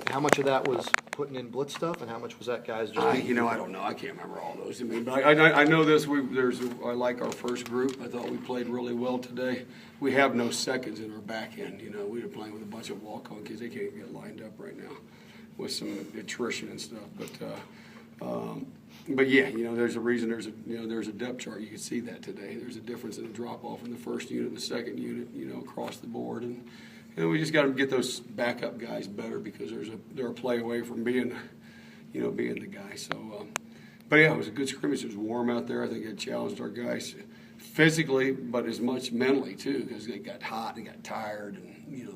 How much of that was putting in blitz stuff, and how much was that guys just? I don't know. I can't remember all those. I mean, but I know this. I like our first group. I thought we played really well today. We have no seconds in our back end. You know, we were playing with a bunch of walk-on kids. They can't even get lined up right now with some attrition and stuff. But yeah, you know, there's a reason. There's a depth chart. You can see that today. There's a difference in the drop-off in the first unit and the second unit. You know, across the board. And we just got to get those backup guys better because they're a play away from being the guy. So, but yeah, it was a good scrimmage. It was warm out there. I think it challenged our guys physically, but as much mentally too, because they got hot and got tired and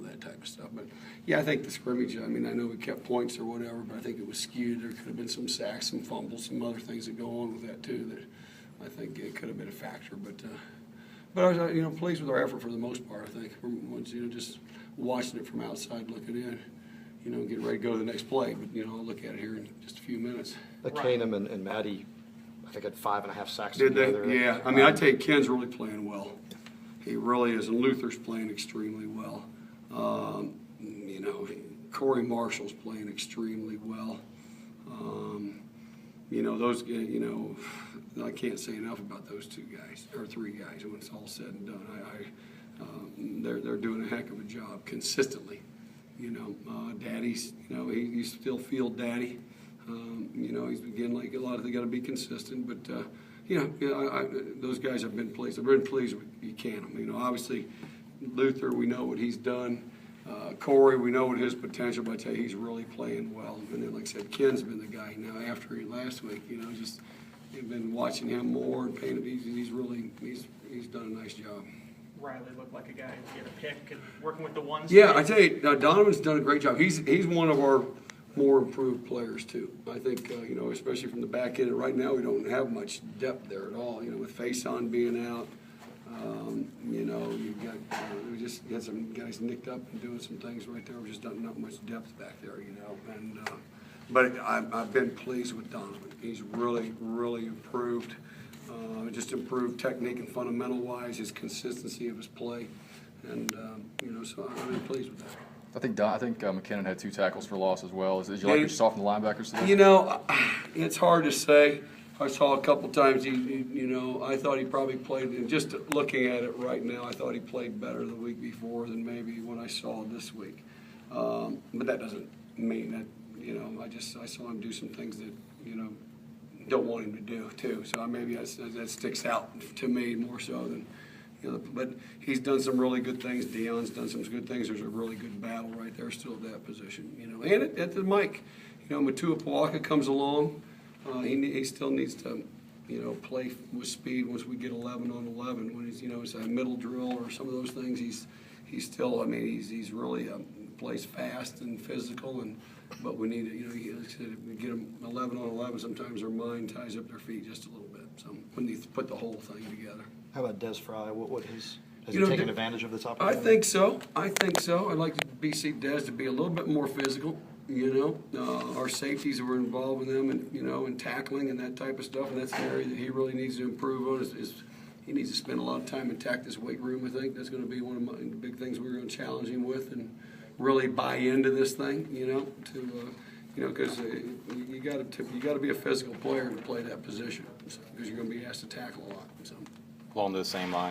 that type of stuff. But yeah, I think the scrimmage. I mean, I know we kept points or whatever, but I think it was skewed. There could have been some sacks, some fumbles, some other things that go on with that too. That I think it could have been a factor, but I was pleased with our effort for the most part. I think once just watching it from outside looking in, getting ready to go to the next play. But I'll look at it here in just a few minutes. Canham and Maddie, I think, had 5.5 sacks Did they? together. Yeah. I mean, I take Ken's really playing well. He really is, and Luther's playing extremely well. Corey Marshall's playing extremely well. Those I can't say enough about those two guys or three guys when it's all said and done. They're doing a heck of a job consistently. Daddy's he's still field daddy. He's again like a lot of they got to be consistent, but those guys have been pleased. I've been pleased with Buchanan. Obviously Luther, we know what he's done. Corey, we know what his potential, but I tell you, he's really playing well. And then, like I said, Ken's been the guy now after last week. Just they've been watching him more and paying. He's done a nice job. Riley looked like a guy who get a pick and working with the ones. Yeah, I tell you, Donovan's done a great job. He's one of our more improved players too. I think especially from the back end. Right now, we don't have much depth there at all. With Faison being out. You've got we just got some guys nicked up and doing some things right there. We're just not much depth back there, And but I've been pleased with Donovan. He's really, really improved. Just improved technique and fundamental wise, his consistency of his play, and so I've been pleased with that. I think McKinnon had 2 tackles for loss as well. Did you like your soft and linebackers today? It's hard to say. I saw a couple times. I thought he probably played. And just looking at it right now, I thought he played better the week before than maybe what I saw this week. But that doesn't mean that I saw him do some things that don't want him to do too. So maybe that sticks out to me more so than. But he's done some really good things. Deion's done some good things. There's a really good battle right there still at that position. And at the mic, Matua Pawaka comes along. He still needs to, play with speed once we get 11 on 11. When it's a middle drill or some of those things, he's still. I mean, he's really plays fast and physical. But we need to, get him 11 on 11. Sometimes their mind ties up their feet just a little bit. So when you put the whole thing together. How about Des Fry? Has he taken advantage of this I opportunity? think so. I'd like to see Des to be a little bit more physical. Our safeties were involved with them, and in tackling and that type of stuff. And that's an area that he really needs to improve on. Is he needs to spend a lot of time in this weight room. I think that's going to be one of the big things we're going to challenge him with, and really buy into this thing. Because you got to be a physical player to play that position, because you're going to be asked to tackle a lot. So. Along those same lines.